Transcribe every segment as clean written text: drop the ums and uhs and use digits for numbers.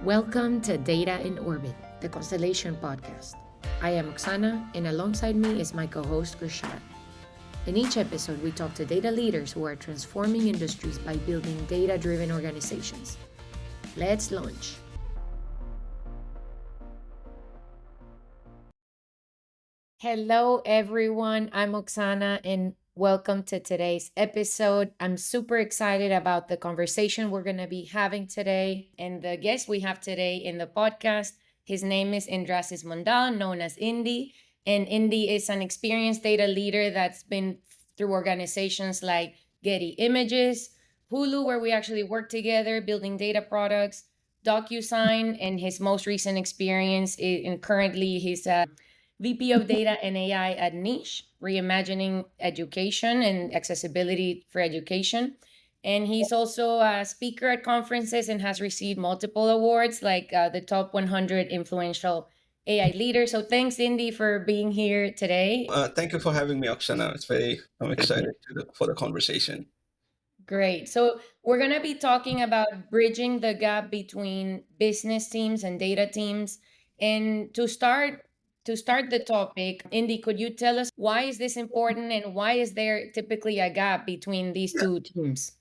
Welcome to Data in Orbit, the Constellation podcast. I am Oksana, and alongside me is my co host, Rashad. In each episode, we talk to data leaders who are transforming industries by building data driven organizations. Let's launch. Hello, everyone. I'm Oksana, and welcome to today's episode. I'm super excited about the conversation we're going to be having today. And the guest we have today in the podcast, his name is Indrasis Mondal, known as Indy. And Indy is an experienced data leader that's been through organizations like Getty Images, Hulu, where we actually work together building data products, DocuSign, and his most recent experience, and currently he's a VP of Data and AI at Niche, reimagining education and accessibility for education. And he's also a speaker at conferences and has received multiple awards like the top 100 influential AI leader. So thanks, Indy, for being here today. Thank you for having me, Oksana. I'm excited for the conversation. Great. So we're going to be talking about bridging the gap between business teams and data teams. And to start the topic, Indy, could you tell us why is this important and why is there typically a gap between these two teams?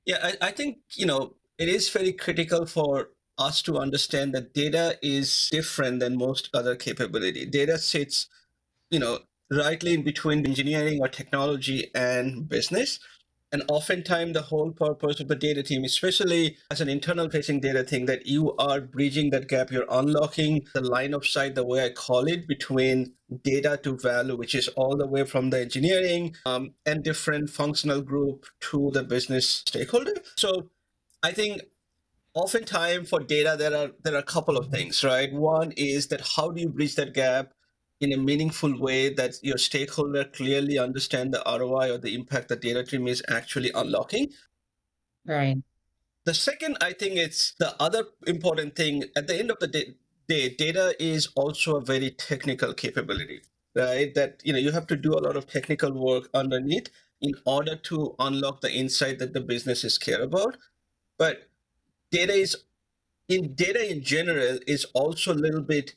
Yeah, I think, it is very critical for us to understand that data is different than most other capability. Data sits, you know, rightly in between engineering or technology and business. And oftentimes the whole purpose of the data team, especially as an internal facing data thing, that you are bridging that gap, you're unlocking the line of sight, the way I call it, between data to value, which is all the way from the engineering and different functional group to the business stakeholder. So I think oftentimes for data, there are a couple of things, right? One is that how do you bridge that gap in a meaningful way that your stakeholder clearly understand the ROI or the impact the data team is actually unlocking. Right. The second, I think it's the other important thing at the end of the day, data is also a very technical capability, right? That, you have to do a lot of technical work underneath in order to unlock the insight that the businesses care about. But data in general is also a little bit,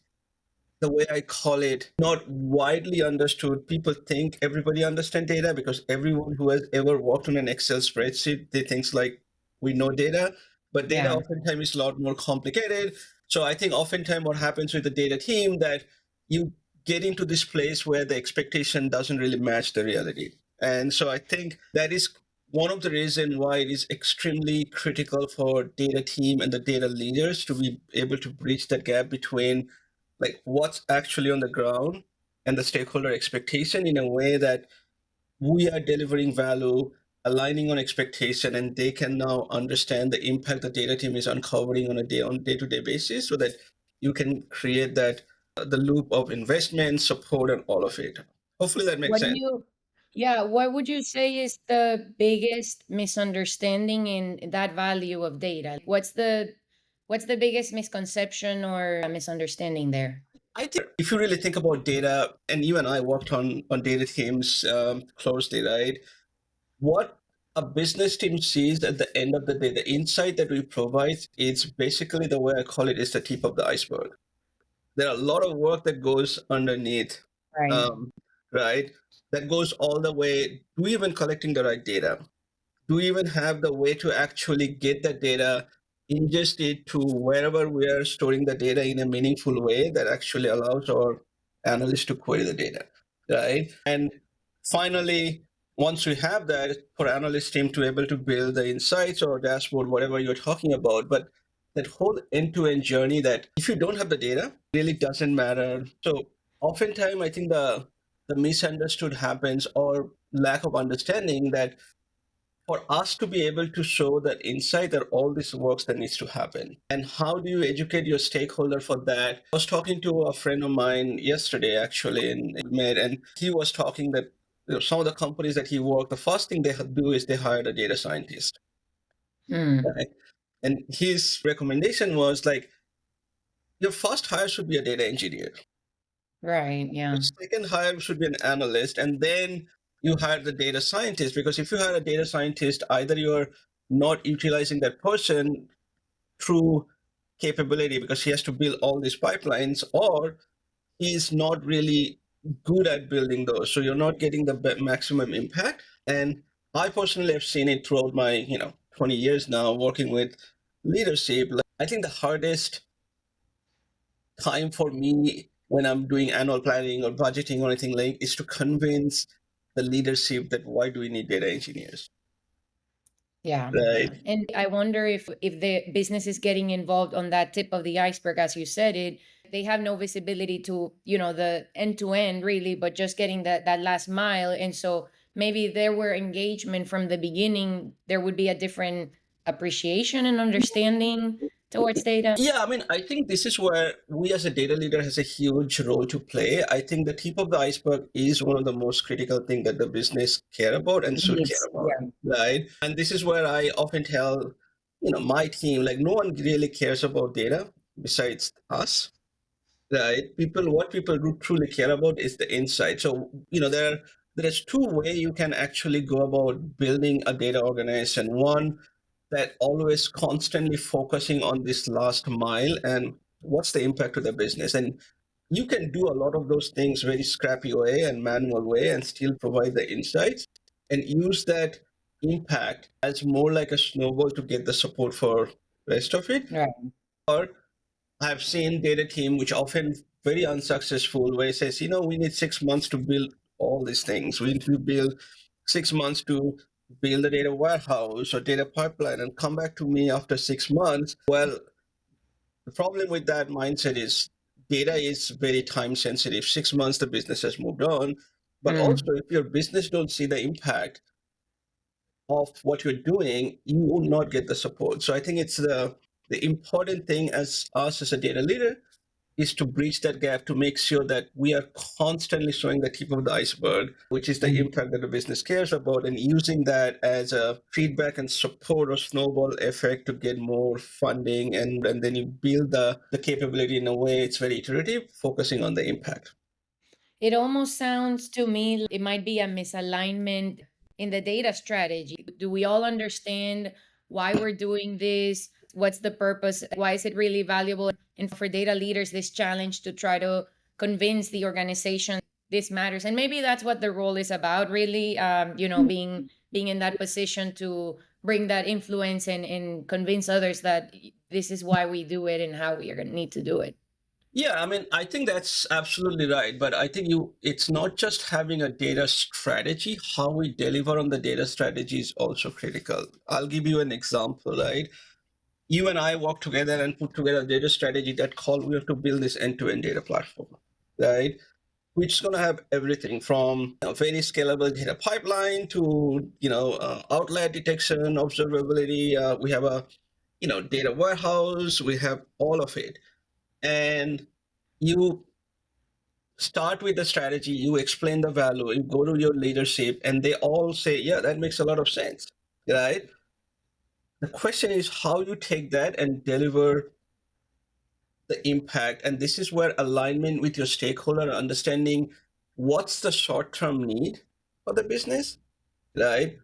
the way I call it, not widely understood. People think everybody understands data because everyone who has ever worked on an Excel spreadsheet, they think like we know data, but data Yeah. oftentimes is a lot more complicated. So I think oftentimes what happens with the data team that you get into this place where the expectation doesn't really match the reality. And so I think that is one of the reasons why it is extremely critical for data team and the data leaders to be able to bridge that gap between like what's actually on the ground and the stakeholder expectation in a way that we are delivering value, aligning on expectation, and they can now understand the impact the data team is uncovering on a day-to-day basis, so that you can create that the loop of investment, support, and all of it. Hopefully that makes What do sense. you Yeah, what would you say is the biggest misunderstanding in that value of data? What's the biggest misconception or misunderstanding there? I think if you really think about data, and you and I worked on data teams closely, right? What a business team sees at the end of the day, the insight that we provide, it's basically, the way I call it, is the tip of the iceberg. There are a lot of work that goes underneath, Right. um, right? That goes all the way to even collecting the right data. Do we even have the way to actually get the data, ingest it to wherever we are storing the data in a meaningful way that actually allows our analysts to query the data, right? And finally, once we have that, for analyst team to able to build the insights or dashboard, whatever you're talking about, but that whole end-to-end journey, that if you don't have the data, really doesn't matter. So oftentimes, I think the misunderstood happens, or lack of understanding, that for us to be able to show that insight, that all this works that needs to happen. And how do you educate your stakeholder for that? I was talking to a friend of mine yesterday, actually, in Med, and he was talking that some of the companies that he worked, the first thing they do is they hired a data scientist. Mm, Right? And his recommendation was like, your first hire should be a data engineer. right. The Yeah. second hire should be an analyst, and then you hire the data scientist. Because if you hire a data scientist, either you're not utilizing that person through capability because he has to build all these pipelines, or he's not really good at building those. So you're not getting the maximum impact. And I personally have seen it throughout my 20 years now working with leadership. I think the hardest time for me when I'm doing annual planning or budgeting or anything like is to convince the leadership that why do we need data engineers, Yeah, yeah. right? And I wonder if the business is getting involved on that tip of the iceberg, as you said it, they have no visibility to, the end to end really, but just getting that last mile. And so maybe there were engagement from the beginning, there would be a different appreciation and understanding towards data. Yeah, I mean, I think this is where we as a data leader has a huge role to play. I think the tip of the iceberg is one of the most critical thing that the business care about and should care Needs. about, Yeah. right? And this is where I often tell, my team, like no one really cares about data besides us, right? What people do truly care about is the insight. So, there's two way you can actually go about building a data organization. One that always constantly focusing on this last mile and what's the impact to the business. And you can do a lot of those things very scrappy way and manual way and still provide the insights and use that impact as more like a snowball to get the support for rest of it. Right. Or I've seen data team, which often very unsuccessful, where it says, we need 6 months to build all these things. We need to build 6 months to build a data warehouse or data pipeline and come back to me after 6 months. Well, the problem with that mindset is data is very time sensitive. 6 months, the business has moved on. But Mm. also, if your business don't see the impact of what you're doing, you will not get the support. So I think it's the important thing as us as a data leader is to bridge that gap to make sure that we are constantly showing the tip of the iceberg, which is the Mm. impact that the business cares about, and using that as a feedback and support or snowball effect to get more funding. And then you build the capability in a way it's very iterative, focusing on the impact. It almost sounds to me it might be a misalignment in the data strategy. Do we all understand why we're doing this? What's the purpose? Why is it really valuable? And for data leaders, this challenge to try to convince the organization this matters. And maybe that's what the role is about, really, being in that position to bring that influence and convince others that this is why we do it and how we are going to need to do it. Yeah, I mean, I think that's absolutely right. But I think it's not just having a data strategy, how we deliver on the data strategy is also critical. I'll give you an example, right? You and I work together and put together a data strategy that called we have to build this end-to-end data platform, right? Which is going to have everything from a very scalable data pipeline to outlier detection, observability. We have a data warehouse. We have all of it, and you start with the strategy, you explain the value, you go to your leadership, and they all say, yeah, that makes a lot of sense, right? The question is how you take that and deliver the impact. And this is where alignment with your stakeholder, understanding what's the short-term need for the business, right?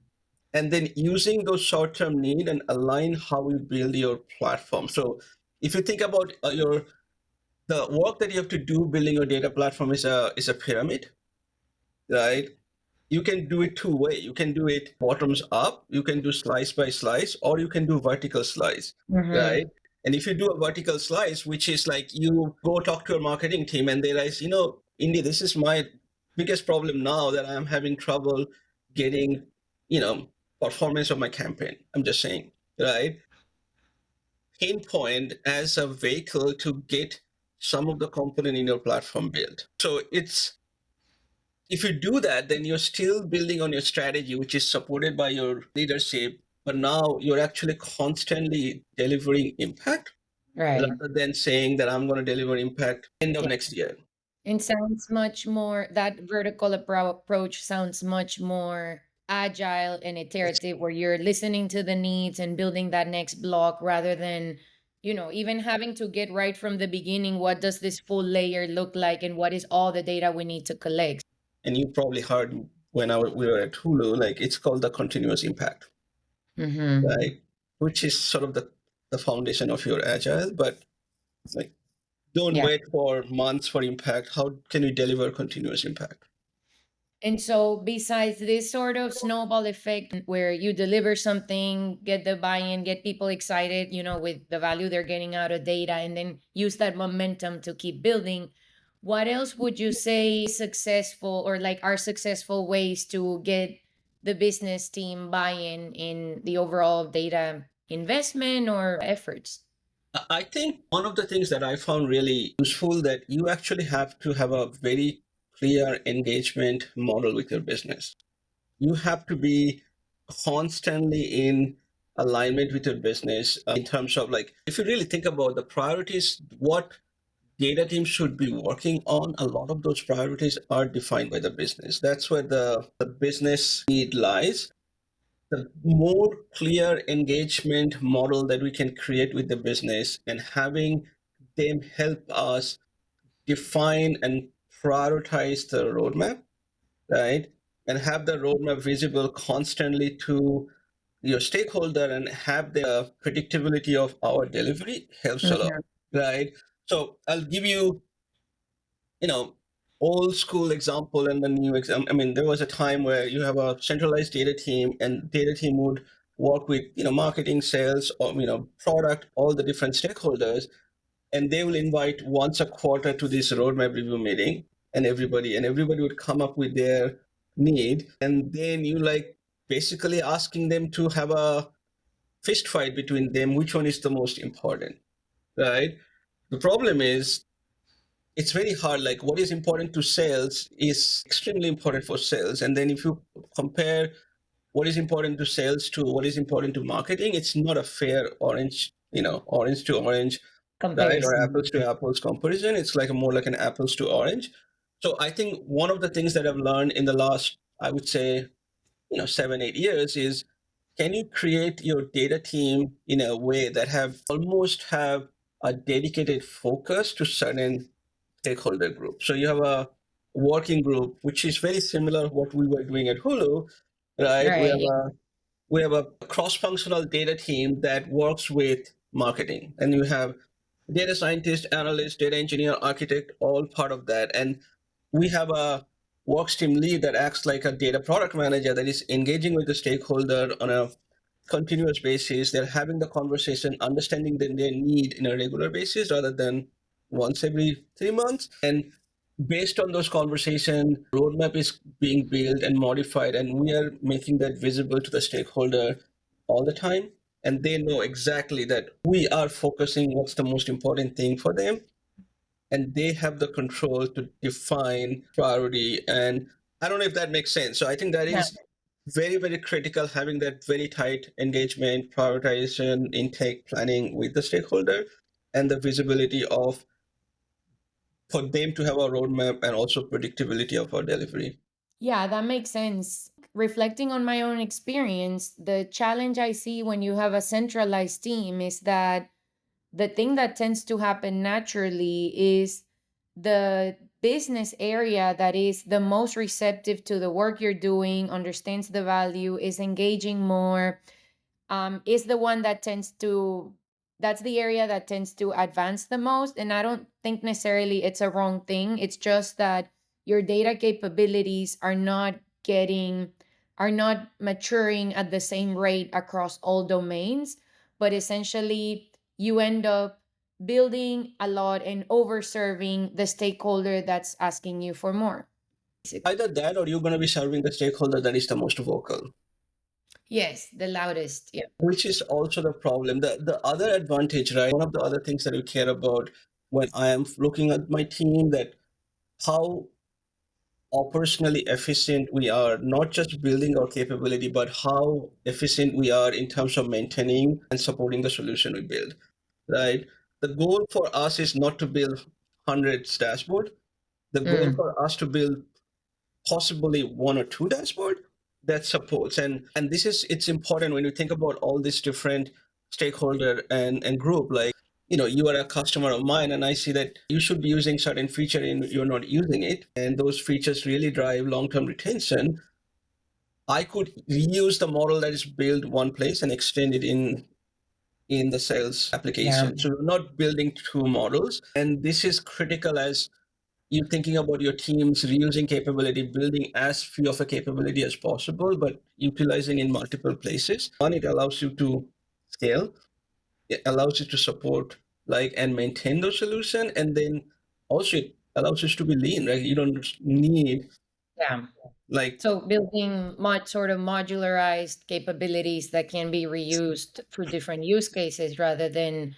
And then using those short-term need and align how you build your platform. So if you think about the work that you have to do building your data platform is a pyramid, right? You can do it two way. You can do it bottoms up. You can do slice by slice, or you can do vertical slice, Mm-hmm. right? And if you do a vertical slice, which is like you go talk to a marketing team and they realize, Indy, this is my biggest problem now that I'm having trouble getting, performance of my campaign. I'm just saying, right? Pinpoint as a vehicle to get some of the component in your platform built. So if you do that, then you're still building on your strategy, which is supported by your leadership, but now you're actually constantly delivering impact Right. rather than saying that I'm going to deliver impact end of next year. It sounds much more, that vertical approach sounds much more agile and iterative, where you're listening to the needs and building that next block rather than, even having to get right from the beginning. What does this full layer look like? And what is all the data we need to collect? And you probably heard when we were at Hulu, like it's called the continuous impact, Mm-hmm. right? Which is sort of the the foundation of your agile, but like don't Yeah. wait for months for impact. How can you deliver continuous impact? And so, besides this sort of snowball effect where you deliver something, get the buy in, get people excited, with the value they're getting out of data, and then use that momentum to keep building, what else would you say successful or like are successful ways to get the business team buy in the overall data investment or efforts? I think one of the things that I found really useful that you actually have to have a very clear engagement model with your business. You have to be constantly in alignment with your business in terms of like, if you really think about the priorities, what data teams should be working on, a lot of those priorities are defined by the business. That's where the business need lies. The more clear engagement model that we can create with the business and having them help us define and prioritize the roadmap, right? And have the roadmap visible constantly to your stakeholder and have the predictability of our delivery helps a lot, Mhm. right? So I'll give you, you know, old school example and the new example. I mean, there was a time where you have a centralized data team and data team would work with, marketing, sales, or, product, all the different stakeholders, and they will invite once a quarter to this roadmap review meeting and everybody would come up with their need. And then you like basically asking them to have a fist fight between them, which one is the most important, right? The problem is it's very hard. Like what is important to sales is extremely important for sales. And then if you compare what is important to sales to what is important to marketing, it's not a fair orange to orange, right? Or Comparison. apples to apples comparison. It's like more like an apples to orange. So I think one of the things that I've learned in the last, I would say, 7, 8 years is, can you create your data team in a way that have a dedicated focus to certain stakeholder group. So you have a working group, which is very similar to what we were doing at Hulu, right? We have Right. a cross-functional data team that works with marketing, and you have data scientist, analyst, data engineer, architect, all part of that. And we have a work stream lead that acts like a data product manager that is engaging with the stakeholder on a continuous basis. They're having the conversation, understanding their need in a regular basis rather than once every 3 months. And based on those conversations, roadmap is being built and modified, and we are making that visible to the stakeholder all the time. And they know exactly that we are focusing what's the most important thing for them, and they have the control to define priority. And I don't know if that makes sense. So I think that Yeah. is very, very critical, having that very tight engagement, prioritization, intake, planning with the stakeholder, and the visibility of for them to have a roadmap and also predictability of our delivery. Yeah, that makes sense. Reflecting on my own experience, the challenge I see when you have a centralized team is that the thing that tends to happen naturally is the business area that is the most receptive to the work you're doing, understands the value, is engaging more, is the one that tends to that's the area that tends to advance the most. And I don't think necessarily it's a wrong thing. It's just that your data capabilities are not maturing at the same rate across all domains, but essentially you end up building a lot and over serving the stakeholder that's asking you for more. Either that or you're going to be serving the stakeholder that is the most vocal, Yes, the loudest. Yeah. which is also the problem. The other advantage, right? One of the other things that we care about when I am looking at my team, that how operationally efficient we are, not just building our capability, but how efficient we are in terms of maintaining and supporting the solution we build, right? The goal for us is not to build hundreds dashboard. The goal Mm. for us to build possibly one or two dashboard that supports. And this is, it's important when you think about all these different stakeholder and group. Like, you are a customer of mine and I see that you should be using certain feature and you're not using it, and those features really drive long-term retention. I could reuse the model that is built one place and extend it in in the sales Yeah. application. So we're not building two models. And this is critical as you're thinking about your team's reusing capability, building as few of a capability as possible, but utilizing in multiple places. One, it allows you to scale. It allows you to support like and maintain those solution, and then also it allows us to be lean, right? You don't need Yeah. like So building much sort of modularized capabilities that can be reused for different use cases rather than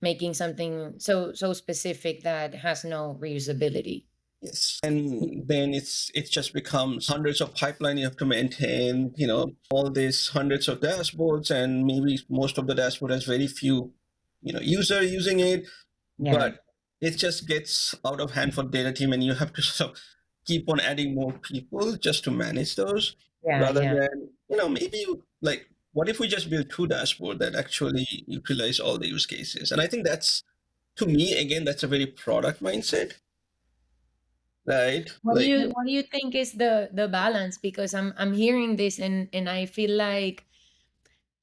making something so specific that has no reusability. yes, and then it just becomes hundreds of pipeline you have to maintain. All these hundreds of dashboards, and maybe most of the dashboard has very few, user using it, Yeah. but it just gets out of hand for data team, and you have to sort of keep on adding more people just to manage those, Yeah. rather Yeah. than maybe like what if we just build two dashboard that actually utilize all the use cases? And I think that's, to me, again, that's a very product mindset, right? Like, What do you think is the balance? Because I'm hearing this and I feel like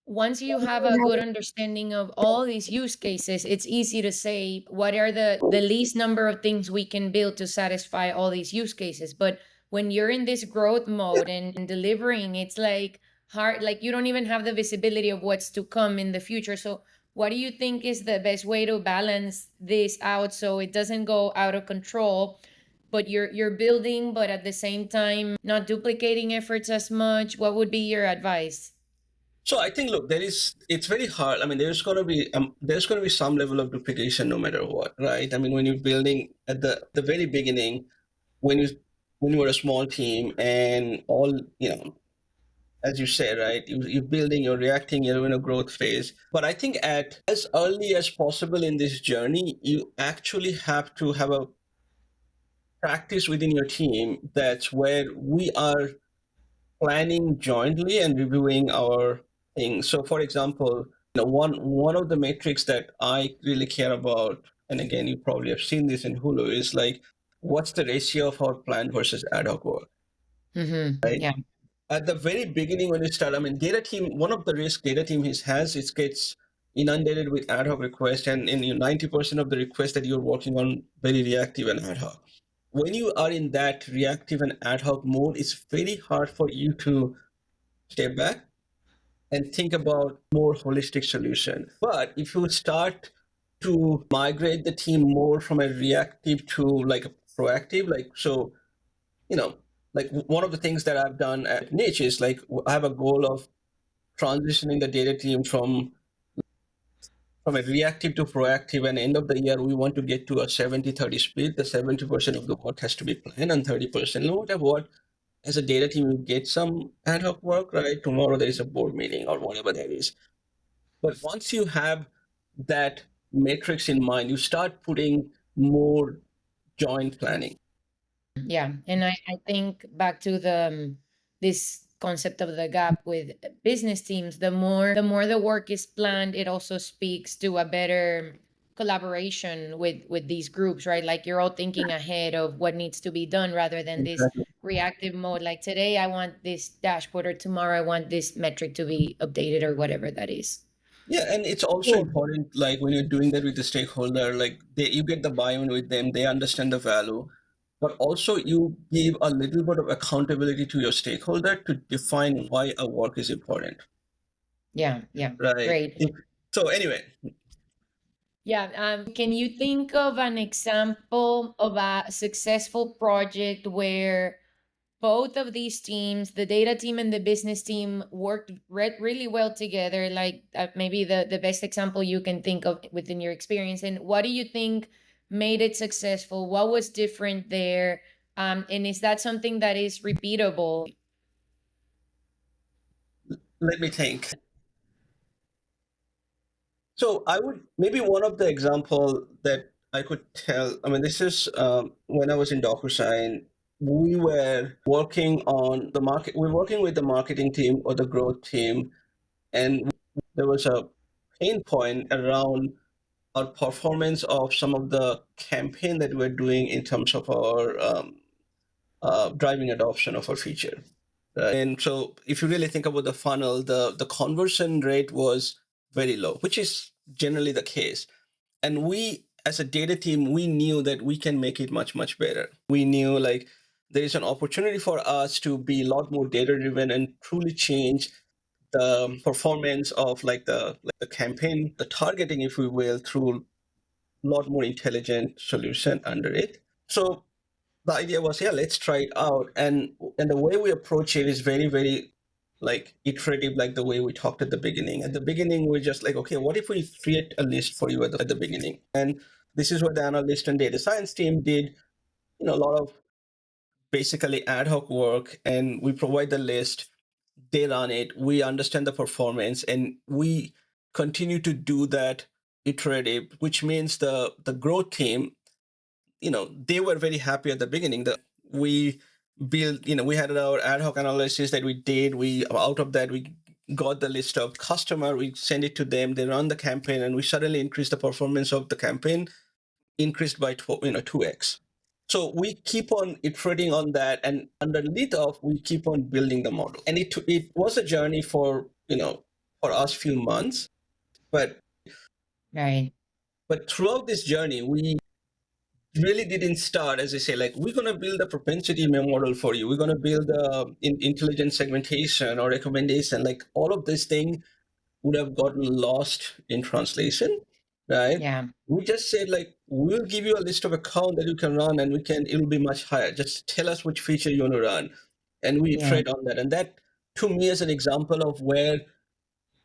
once you have a good understanding of all these use cases, it's easy to say what are the least number of things we can build to satisfy all these use cases. But when you're in this growth mode and delivering, it's like hard, like you don't even have the visibility of what's to come in the future. So what do you think is the best way to balance this out so it doesn't go out of control, but you're building, but at the same time not duplicating efforts as much? What would be your advice? so I think, look, it's very hard. I mean, there's going to be some level of duplication no matter what, right? I mean, when you're building at the very beginning, when you when you were a small team and all, as you say, right, you're building, you're reacting, you're in a growth phase. But I think at as early as possible in this journey, you actually have to have a practice within your team that's where we are planning jointly and reviewing our things. So, for example, one of the metrics that I really care about, and again, you probably have seen this in Hulu, is like what's the ratio of our planned versus ad hoc work, right? Yeah. At the very beginning when you start, I mean, data team, one of the risks data team has is gets inundated with ad hoc requests, and in 90% of the requests that you're working on very reactive and ad hoc. When you are in that reactive and ad hoc mode, it's very hard for you to step back and think about more holistic solution. But if you start to migrate the team more from a reactive to like a proactive, like so, you know, like one of the things that I've done at Niche is like I have a goal of transitioning the data team from a reactive to proactive, and end of the year we want to get to a 70-30 split. The 70% of the work has to be planned and 30%, no matter what, as a data team you get some ad hoc work, right? Tomorrow there is a board meeting or whatever that is. But once you have that matrix in mind, you start putting more joint planning. Yeah, and I think back to the this concept of the gap with business teams, the more the work is planned, it also speaks to a better collaboration with these groups, right? Like you're all thinking ahead of what needs to be done rather than this Exactly. reactive mode. Like today I want this dashboard or tomorrow I want this metric to be updated or whatever that is. Yeah, and it's also important, like when you're doing that with the stakeholder, like you get the buy-in with them, they understand the value, but also you give a little bit of accountability to your stakeholder to define why a work is important, Yeah, yeah. right? Great. So anyway, Yeah, can you think of an example of a successful project where both of these teams, the data team and the business team, worked really well together? Like maybe the best example you can think of within your experience. And what do you think made it successful? What was different there? And is that something that is repeatable? let me think. So I would maybe one of the example that I could tell. I mean, this is when I was in DocuSign. We were working on the market. We were working with the marketing team or the growth team, and there was a pain point around our performance of some of the campaign that we're doing in terms of our driving adoption of our feature. And so, if you really think about the funnel, the conversion rate was very low, which is generally the case. And we, as a data team, we knew that we can make it much, much better. We knew like there is an opportunity for us to be a lot more data driven and truly change the performance of the campaign, the targeting, if we will, through a lot more intelligent solution under it. So the idea was, yeah, let's try it out. And the way we approach it is very, very like iterative, like the way we talked at the beginning. At the beginning, we're just like, okay, what if we create a list for you at the beginning? And this is what the analyst and data science team did, a lot of basically ad hoc work, and we provide the list, they run it, we understand the performance, and we continue to do that iterative, which means the growth team, they were very happy at the beginning. We built, we had our ad hoc analysis that we did. We out of that we got the list of customer, we send it to them, they run the campaign, and we suddenly increased the performance of the campaign, increased by 2x. So we keep on iterating on that, and underneath of we keep on building the model. And it was a journey for for us few months, but Right. throughout this journey we really didn't start, as I say, like we're going to build a propensity model for you. We're going to build intelligent segmentation or recommendation. Like all of this thing would have gotten lost in translation, right? Yeah. We just said like, we'll give you a list of account that you can run and it'll be much higher. Just tell us which feature you want to run. And we Yeah. trade on that. And that to me is an example of where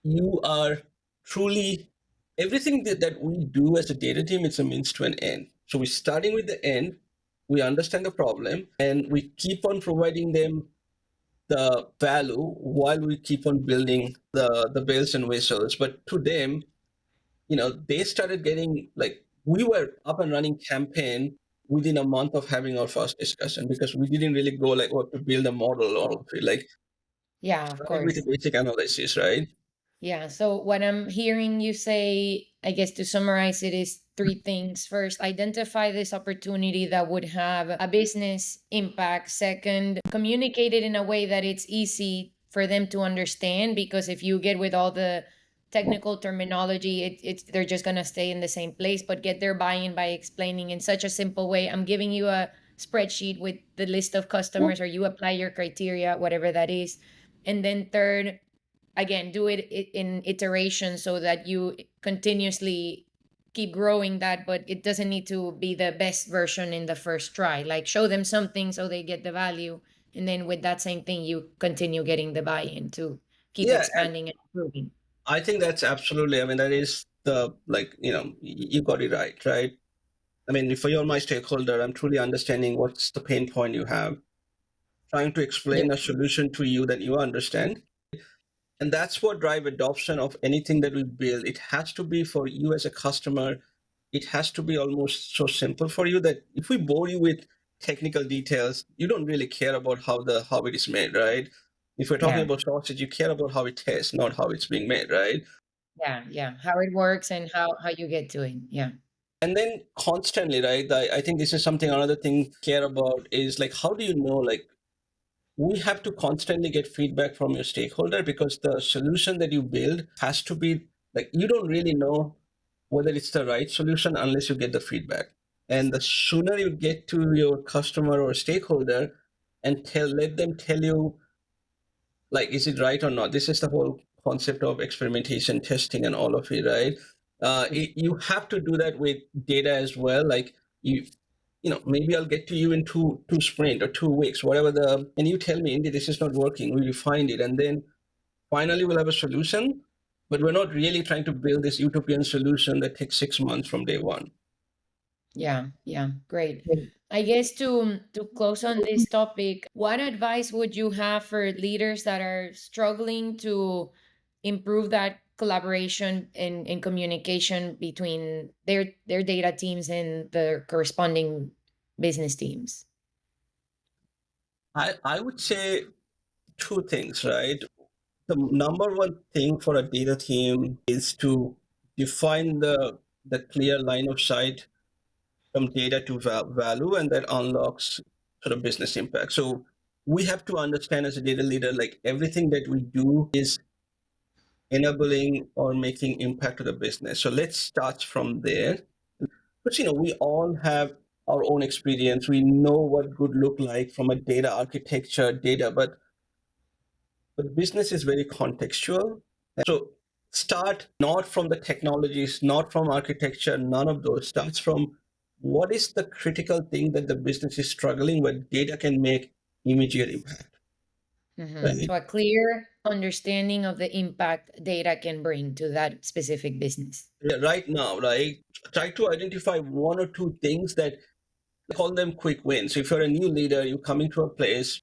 you are truly everything that we do as a data team, it's a means to an end. So we're starting with the end, we understand the problem, and we keep on providing them the value while we keep on building the bells and whistles. But to them, they started getting like, we were up and running campaign within a month of having our first discussion, because we didn't really go like what to build a model or like Yeah, of started with the course. basic analysis, right? Yeah. So what I'm hearing you say, I guess to summarize it, is three things. First, identify this opportunity that would have a business impact. Second, communicate it in a way that it's easy for them to understand, because if you get with all the technical terminology, it's they're just gonna stay in the same place. But get their buy-in by explaining in such a simple way. I'm giving you a spreadsheet with the list of customers, or you apply your criteria, whatever that is. And then third, again, do it in iteration so that you continuously keep growing that, but it doesn't need to be the best version in the first try. Like show them something so they get the value, and then with that same thing you continue getting the buy-in to keep Yeah, and expanding and improving. I think that's absolutely, I mean, that is the, like, you got it right, right? I mean, if you're my stakeholder, I'm truly understanding what's the pain point you have, trying to Yeah. explain a solution to you that you understand. And that's what drive adoption of anything that we build. It has to be for you as a customer. It has to be almost so simple for you that if we bore you with technical details, you don't really care about how it is made, right? If we're talking Yeah. about sausage, you care about how it tastes, not how it's being made, right? Yeah. Yeah. How it works and how you get to it. Yeah. And then constantly, right? I think this is something, another thing care about is like, how do you know, like, we have to constantly get feedback from your stakeholder, because the solution that you build has to be like, you don't really know whether it's the right solution unless you get the feedback. And the sooner you get to your customer or stakeholder and let them tell you, like, is it right or not? This is the whole concept of experimentation, testing, and all of it, right? You have to do that with data as well. Like, maybe I'll get to you in two sprint or 2 weeks, whatever and you tell me, Indy, this is not working. We find it, and then finally we'll have a solution. But we're not really trying to build this utopian solution that takes 6 months from day one. Yeah, yeah, great. I guess to close on this topic, what advice would you have for leaders that are struggling to improve that collaboration and communication between their data teams and the corresponding business teams? I would say two things, right? The number one thing for a data team is to define the clear line of sight from data to value, and that unlocks sort of business impact. So we have to understand as a data leader, like everything that we do is enabling or making impact to the business. So let's start from there. But we all have our own experience. We know what good look like from a data architecture, data, but business is very contextual. So start not from the technologies, not from architecture, none of those. Starts from what is the critical thing that the business is struggling where data can make immediate impact. So Right? a clear understanding of the impact data can bring to that specific business. Yeah, right now, right? Try to identify one or two things that call them quick wins. If you're a new leader, you're coming to a place,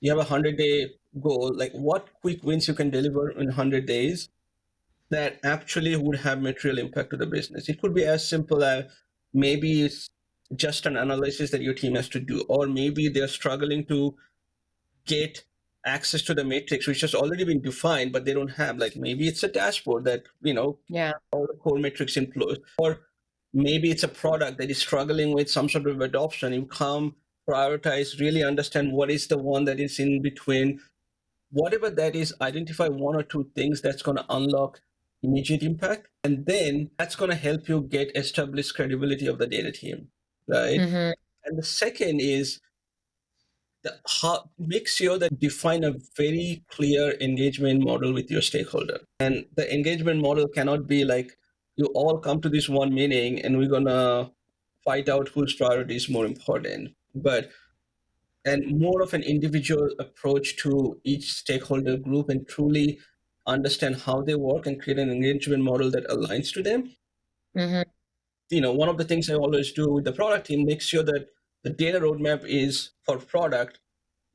you have a 100-day goal, like what quick wins you can deliver in 100 days that actually would have material impact to the business. It could be as simple as maybe it's just an analysis that your team has to do, or maybe they're struggling to get access to the matrix, which has already been defined, but they don't have. Like maybe it's a dashboard that, Yeah. all the core metrics in place, or maybe it's a product that is struggling with some sort of adoption. You come, prioritize, really understand what is the one that is in between. Whatever that is, identify one or two things that's going to unlock immediate impact, and then that's going to help you get established credibility of the data team, right? Hmm. And the second is how make sure that define a very clear engagement model with your stakeholder. And the engagement model cannot be like you all come to this one meeting and we're gonna fight out whose priority is more important, but and more of an individual approach to each stakeholder group and truly understand how they work and create an engagement model that aligns to them. Hmm. One of the things I always do with the product team, make sure that the data roadmap is for product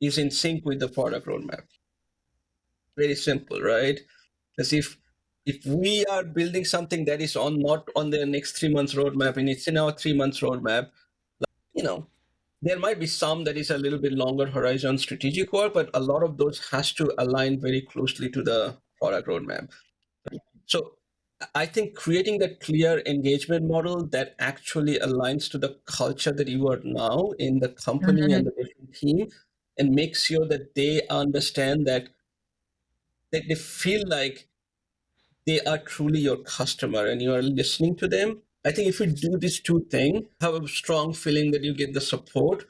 is in sync with the product roadmap. Very simple, right? Because if we are building something that is on not on the next 3 months roadmap and it's in our 3 months roadmap, you know, there might be some that is a little bit longer horizon strategic work, but a lot of those has to align very closely to the product roadmap. So I think creating that clear engagement model that actually aligns to the culture that you are now in the company and Hmm. the different team, and make sure that they understand that they feel like they are truly your customer and you are listening to them. I think if you do these two things, have a strong feeling that you get the support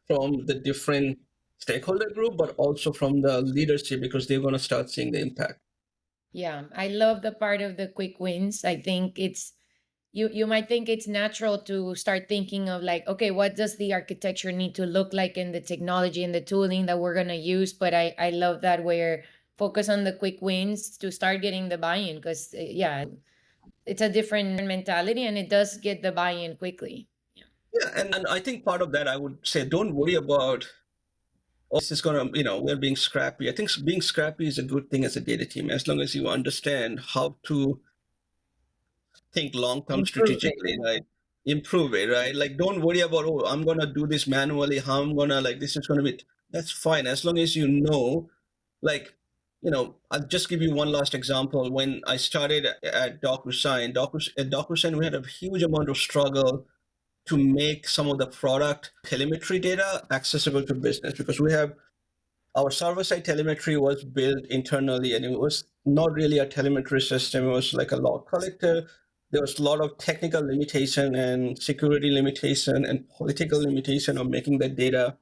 from the different stakeholder group, but also from the leadership because they're going to start seeing the impact. Yeah, I love the part of the quick wins. I think it's you might think it's natural to start thinking of like, okay, what does the architecture need to look like in the technology and the tooling that we're going to use, but I love that we're focus on the quick wins to start getting the buy-in because yeah, it's a different mentality and it does get the buy-in quickly. Yeah. Yeah, and I think part of that I would say, don't worry about, oh, this is gonna, we're being scrappy. I think being scrappy is a good thing as a data team, as long as you understand how to think long term Improve it. strategically, right? Improve it, right? Like, don't worry about, oh, I'm gonna do this manually. How I'm gonna like this is gonna be. That's fine as long as you know, like, I'll just give you one last example. When I started at DocuSign, we had a huge amount of struggle to make some of the product telemetry data accessible to business because we have our server-side telemetry was built internally and it was not really a telemetry system. It was like a log collector. There was a lot of technical limitation and security limitation and political limitation of making that data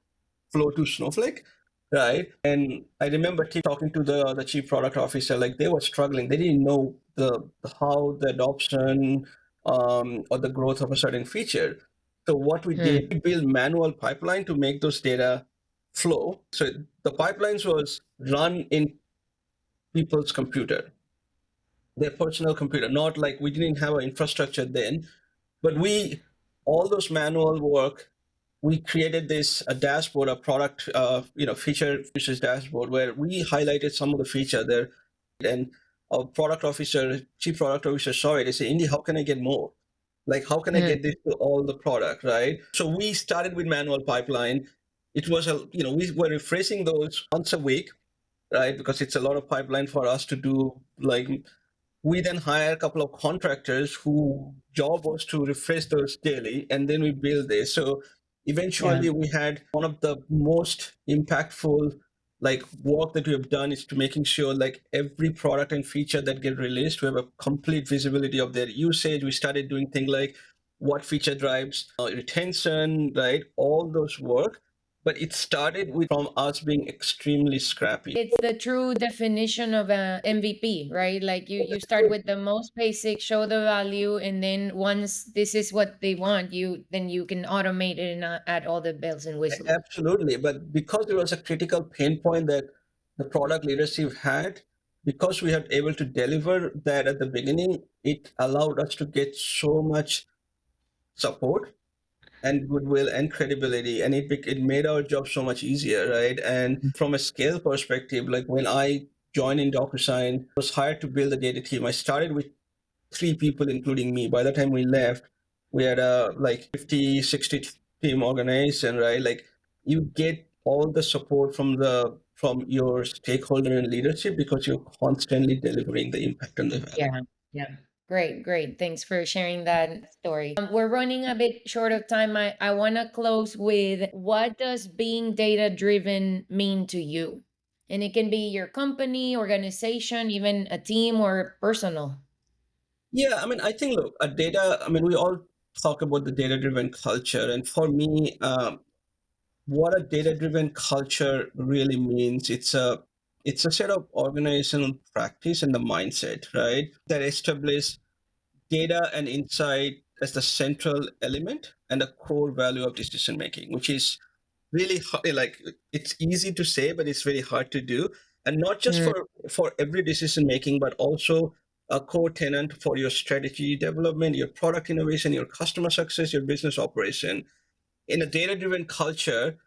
flow to Snowflake, right? And I remember talking to the chief product officer, like they were struggling. They didn't know the how the adoption or the growth of a certain feature. So what we Hmm. did, we built manual pipeline to make those data flow. So the pipelines was run in people's computer, their personal computer, not like we didn't have an infrastructure then, but all those manual work, we created this a dashboard, a product, features dashboard where we highlighted some of the feature there, and our chief product officer saw it. They say, Indy, how can I get more? Like, how can I Hmm. get this to all the product, right? So we started with manual pipeline. It was we were refreshing those once a week, right? Because it's a lot of pipeline for us to do. Like we then hire a couple of contractors who job was to refresh those daily, and then we build this. So Yeah. eventually we had one of the most impactful like work that we have done is to making sure like every product and feature that get released, we have a complete visibility of their usage. We started doing things like what feature drives retention, right? All those work. But it started with from us being extremely scrappy. It's the true definition of a MVP, right? Like you start with the most basic, show the value, and then once this is what they want, you can automate it and add all the bells and whistles. Absolutely. But because it was a critical pain point that the product leadership had, because we have able to deliver that at the beginning, it allowed us to get so much support and goodwill and credibility, and it made our job so much easier, right? And from a scale perspective, like when I joined in DocuSign, I was hired to build a data team. I started with 3 people, including me. By the time we left, we had a like 50, 60 team organization, right? Like you get all the support from your stakeholder and leadership because you're constantly delivering the impact and the value. Yeah, yeah. Great, great. Thanks for sharing that story. We're running a bit short of time. I want to close with, what does being data driven mean to you? And it can be your company, organization, even a team, or personal. Yeah, I mean, I think, look, I mean, we all talk about the data driven culture. And for me, what a data driven culture really means, it's a set of organizational practice and the mindset, right? That establish data and insight as the central element and a core value of decision making, which is really hard, like it's easy to say, but it's very hard to do. And not just Mm, for every decision making, but also a core tenant for your strategy development, your product innovation, your customer success, your business operation. In a data driven culture,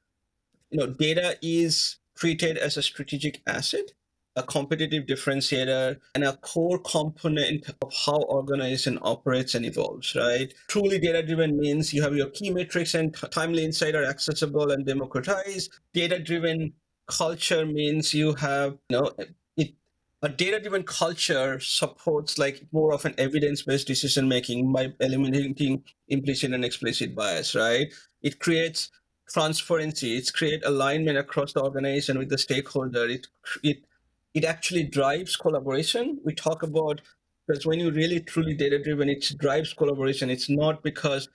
data is treated as a strategic asset, a competitive differentiator, and a core component of how organization operates and evolves, right? Truly data driven means you have your key metrics and timely insight are accessible and democratized. Data driven culture means you have, it, a data driven culture supports like more of an evidence based decision making by eliminating implicit and explicit bias, right? It creates transparency. It's create alignment across the organization with the stakeholder. It it actually drives collaboration. We talk about, because when you really truly data driven, it drives collaboration. It's not because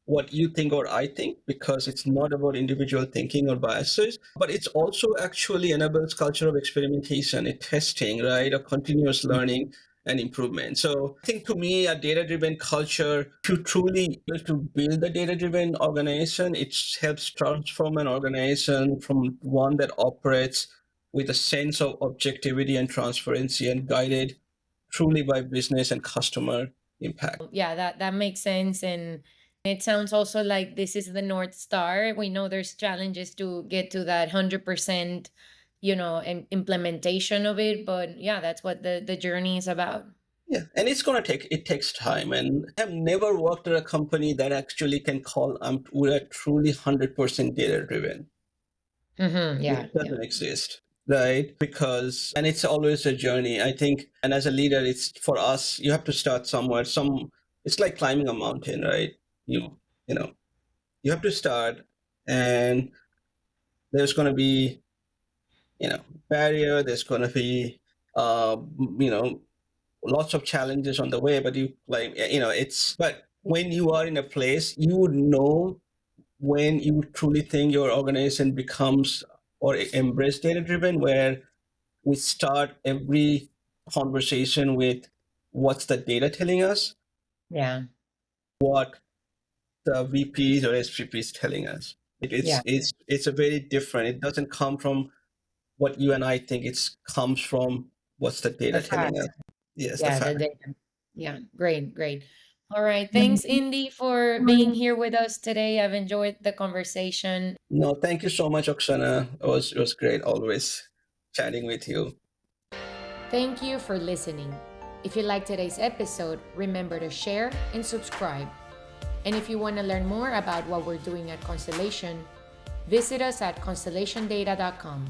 what you think or I think, because it's not about individual thinking or biases, but it's also actually enables culture of experimentation, a testing, right? A continuous learning and improvement. So I think to me, a data-driven culture, to truly to build a data-driven organization, it helps transform an organization from one that operates with a sense of objectivity and transparency and guided truly by business and customer impact. yeah, that makes sense. And it sounds also like this is the North Star. We know there's challenges to get to that 100%, implementation of it. But yeah, that's what the journey is about. Yeah, and it takes time. And I've never worked at a company that actually can call we're truly 100% data driven. Yeah, It yeah. doesn't exist, right? Because and it's always a journey, I think. And as a leader, it's for us, you have to start somewhere. It's like climbing a mountain, right? You know, you have to start, and there's going to be, you know, barrier. There's going to be, uh, you know, lots of challenges on the way, but but when you are in a place, you would know when you truly think your organization becomes or embrace data driven, where we start every conversation with what's the data telling us, Yeah, what the VPs or SVPs telling us. yeah. It's a very different. It doesn't come from what you and I think. It comes from what's the The data telling us. fact. Yes, the Yeah, the fact. data. Yeah, great, great. All right. Thanks, Indy, for being here with us today. I've enjoyed the conversation. No, thank you so much, Oksana. It was great always chatting with you. Thank you for listening. If you like today's episode, remember to share and subscribe. And if you want to learn more about what we're doing at Constellation, visit us at constellationdata.com.